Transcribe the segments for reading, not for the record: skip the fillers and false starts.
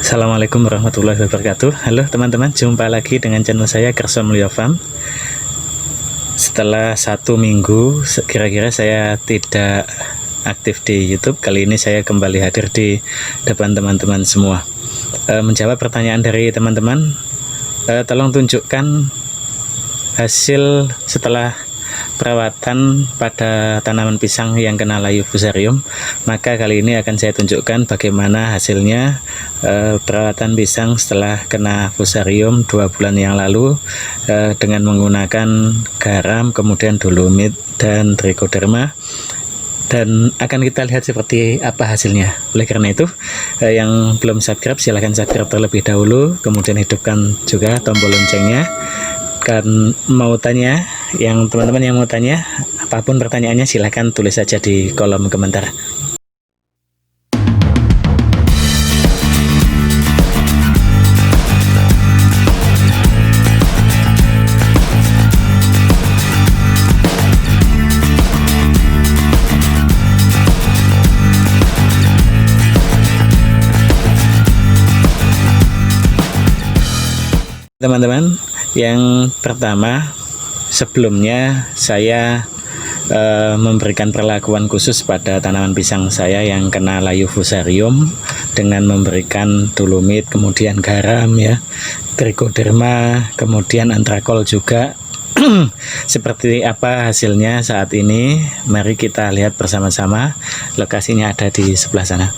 Assalamualaikum warahmatullahi wabarakatuh. Halo teman-teman, jumpa lagi dengan channel saya Kerso Mulyo Farm. Setelah 1 minggu kira-kira saya tidak aktif di YouTube, kali ini saya kembali hadir di depan teman-teman semua, menjawab pertanyaan dari teman-teman. Tolong tunjukkan hasil setelah perawatan pada tanaman pisang yang kena layu fusarium. Maka kali ini akan saya tunjukkan bagaimana hasilnya perawatan pisang setelah kena fusarium 2 bulan yang lalu dengan menggunakan garam, kemudian dolomit dan trichoderma, dan akan kita lihat seperti apa hasilnya. Oleh karena itu, yang belum subscribe silahkan subscribe terlebih dahulu, kemudian hidupkan juga tombol loncengnya. Kan mau tanya, yang teman-teman yang mau tanya apapun pertanyaannya silahkan tulis saja di kolom komentar. Teman-teman, yang pertama, sebelumnya saya memberikan perlakuan khusus pada tanaman pisang saya yang kena layu fusarium dengan memberikan dolomit, kemudian garam ya, trichoderma, kemudian antrakol juga. Seperti apa hasilnya saat ini? Mari kita lihat bersama-sama. Lokasinya ada di sebelah sana.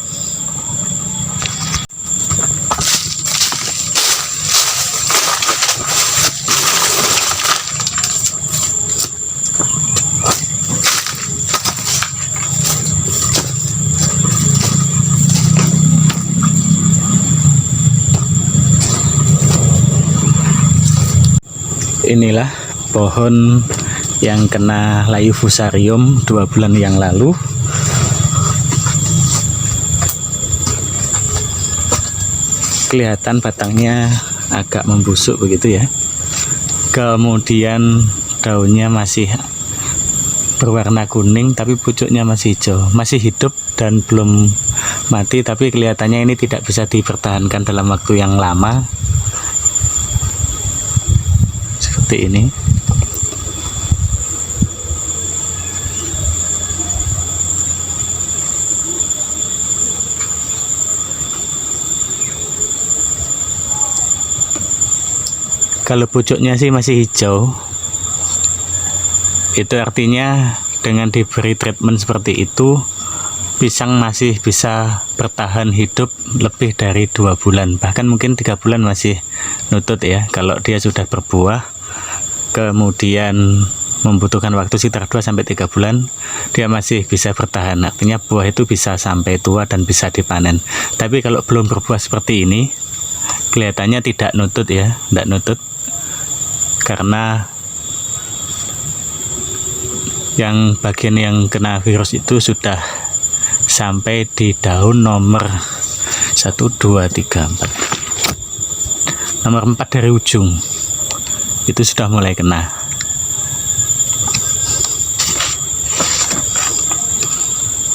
Inilah pohon yang kena layu fusarium 2 bulan yang lalu. Kelihatan batangnya agak membusuk begitu ya. Kemudian daunnya masih berwarna kuning tapi pucuknya masih hijau, masih hidup dan belum mati, tapi kelihatannya ini tidak bisa dipertahankan dalam waktu yang lama. Seperti ini. Kalau pucuknya sih masih hijau, itu artinya dengan diberi treatment seperti itu, pisang masih bisa bertahan hidup lebih dari 2 bulan, bahkan mungkin 3 bulan masih nutut ya. Kalau dia sudah berbuah kemudian membutuhkan waktu sekitar 2-3 bulan, dia masih bisa bertahan. Artinya buah itu bisa sampai tua dan bisa dipanen. Tapi kalau belum berbuah seperti ini, kelihatannya tidak nutut ya, tidak nutut, karena yang bagian yang kena virus itu sudah sampai di daun nomor 1, 2, 3, 4, nomor 4 dari ujung itu sudah mulai kena.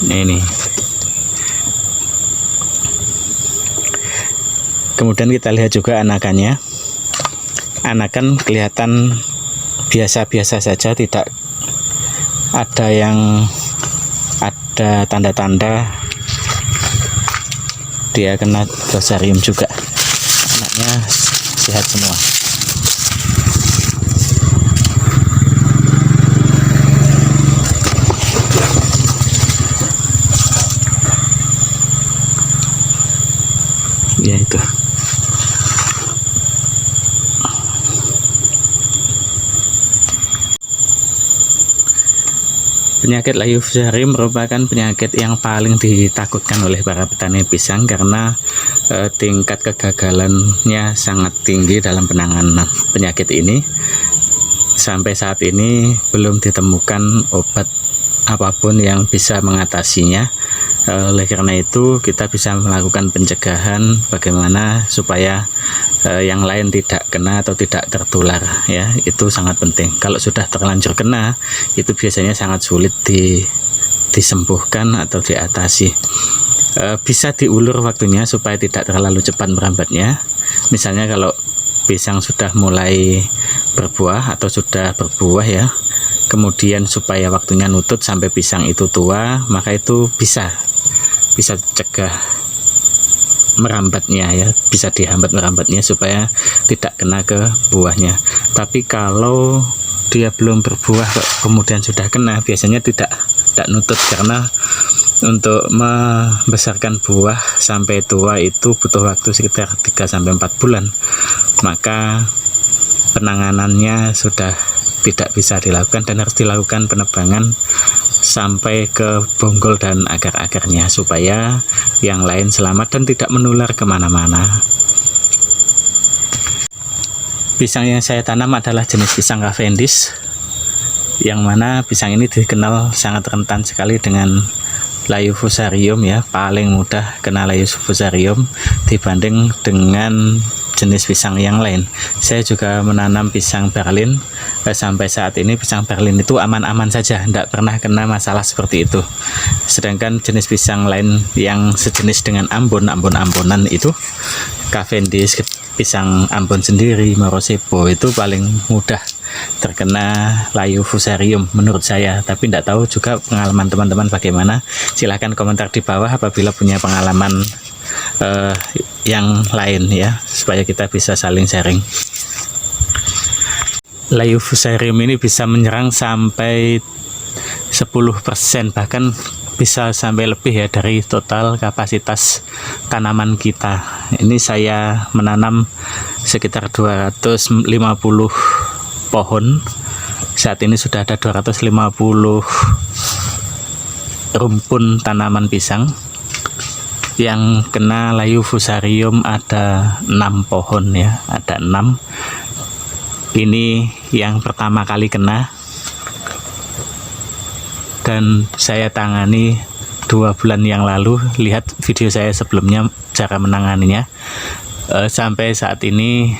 Ini kemudian kita lihat juga anakannya. Anakan kelihatan biasa-biasa saja, tidak ada yang ada tanda-tanda dia kena fusarium juga. Anaknya sehat semua. Ya itu. Penyakit layu fusarium merupakan penyakit yang paling ditakutkan oleh para petani pisang karena tingkat kegagalannya sangat tinggi dalam penanganan penyakit ini. Sampai saat ini belum ditemukan obat apapun yang bisa mengatasinya. Oleh karena itu kita bisa melakukan pencegahan bagaimana supaya yang lain tidak kena atau tidak tertular ya, itu sangat penting. Kalau sudah terlanjur kena, itu biasanya sangat sulit disembuhkan atau diatasi. bisa diulur waktunya supaya tidak terlalu cepat merambatnya. Misalnya kalau pisang sudah mulai berbuah atau sudah berbuah ya, kemudian supaya waktunya nutut sampai pisang itu tua, maka itu bisa cegah merambatnya ya, bisa dihambat merambatnya supaya tidak kena ke buahnya. Tapi kalau dia belum berbuah kemudian sudah kena, biasanya tidak nutut, karena untuk membesarkan buah sampai tua itu butuh waktu sekitar 3-4 bulan. Maka penanganannya sudah tidak bisa dilakukan dan harus dilakukan penebangan sampai ke bonggol dan akar-akarnya supaya yang lain selamat dan tidak menular kemana-mana. Pisang yang saya tanam adalah jenis pisang Cavendish, yang mana pisang ini dikenal sangat rentan sekali dengan layu fusarium ya, paling mudah kena layu fusarium dibanding dengan jenis pisang yang lain. Saya juga menanam pisang Berlin, sampai saat ini pisang Berlin itu aman-aman saja, tidak pernah kena masalah seperti itu. Sedangkan jenis pisang lain yang sejenis dengan Ambon-ambonan itu, Cavendish, pisang Ambon sendiri, Morosebo, itu paling mudah terkena layu fusarium menurut saya. Tapi tidak tahu juga pengalaman teman-teman bagaimana. Silahkan komentar di bawah apabila punya pengalaman yang lain ya, supaya kita bisa saling sharing. Layu fusarium ini bisa menyerang sampai 10%, bahkan bisa sampai lebih ya dari total kapasitas tanaman kita. Ini saya menanam sekitar 250 pohon. Saat ini sudah ada 250 rumpun tanaman pisang yang kena layu fusarium. Ada 6 pohon ya, ada 6. Ini yang pertama kali kena dan saya tangani 2 bulan yang lalu. Lihat video saya sebelumnya cara menanganinya. Sampai saat ini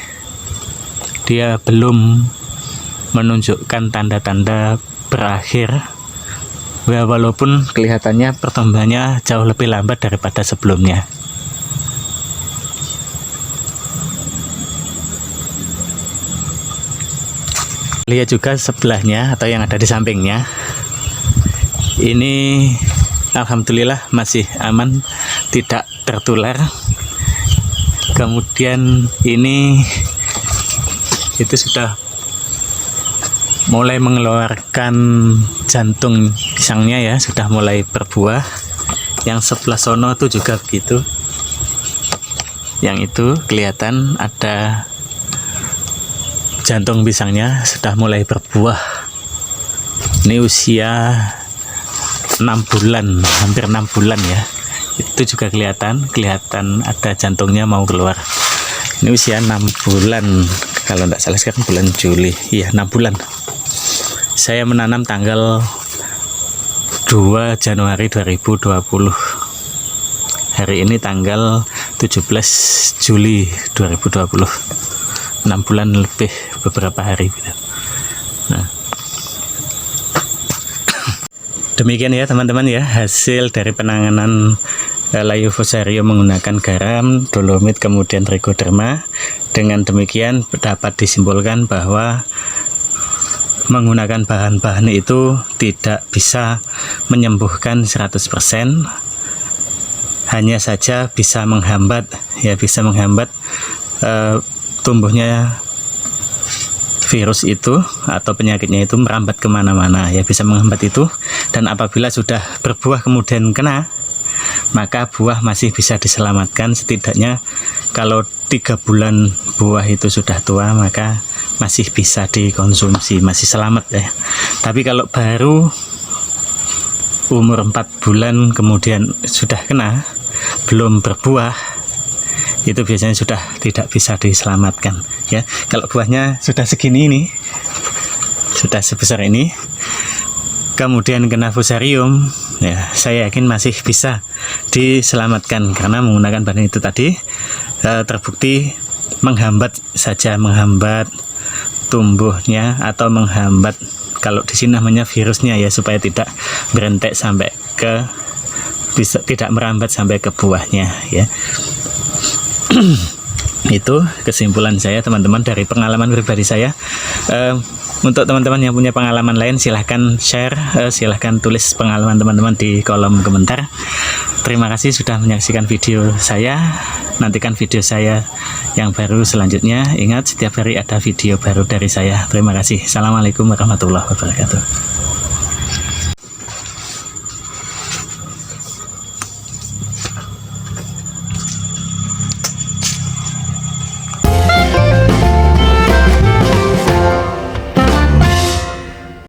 dia belum menunjukkan tanda-tanda berakhir ya, walaupun kelihatannya pertumbuhannya jauh lebih lambat daripada sebelumnya. Lihat juga sebelahnya atau yang ada di sampingnya, ini alhamdulillah masih aman, tidak tertular. Kemudian ini itu sudah mulai mengeluarkan jantung pisangnya ya, sudah mulai berbuah. Yang sebelah sono itu juga begitu, yang itu kelihatan ada jantung pisangnya sudah mulai berbuah. Ini usia 6 bulan, hampir 6 bulan ya, itu juga kelihatan ada jantungnya mau keluar. Ini usia 6 bulan, kalau tidak salah sekarang bulan Juli, iya 6 bulan. Saya menanam tanggal 2 Januari 2020. Hari ini tanggal 17 Juli 2020. 6 bulan lebih beberapa hari. Nah, demikian ya teman-teman ya, hasil dari penanganan layu fusarium menggunakan garam, dolomit, kemudian trichoderma. Dengan demikian dapat disimpulkan bahwa menggunakan bahan-bahan itu tidak bisa menyembuhkan 100%, hanya saja bisa menghambat ya, bisa menghambat tumbuhnya virus itu atau penyakitnya itu merambat kemana-mana ya, bisa menghambat itu. Dan apabila sudah berbuah kemudian kena, maka buah masih bisa diselamatkan. Setidaknya kalau 3 bulan buah itu sudah tua, maka masih bisa dikonsumsi, masih selamat ya. Tapi kalau baru umur 4 bulan kemudian sudah kena, belum berbuah, itu biasanya sudah tidak bisa diselamatkan ya. Kalau buahnya sudah segini ini, sudah sebesar ini, kemudian kena fusarium ya, saya yakin masih bisa diselamatkan karena menggunakan bahan itu tadi. Terbukti menghambat tumbuhnya atau menghambat, kalau di sini namanya virusnya ya, supaya tidak berentek sampai ke bisa tidak merambat sampai ke buahnya ya. Itu kesimpulan saya teman-teman dari pengalaman pribadi saya. Untuk teman-teman yang punya pengalaman lain silahkan share, silahkan tulis pengalaman teman-teman di kolom komentar. Terima kasih sudah menyaksikan video saya. Nantikan video saya yang baru selanjutnya. Ingat, setiap hari ada video baru dari saya. Terima kasih. Assalamualaikum warahmatullahi wabarakatuh.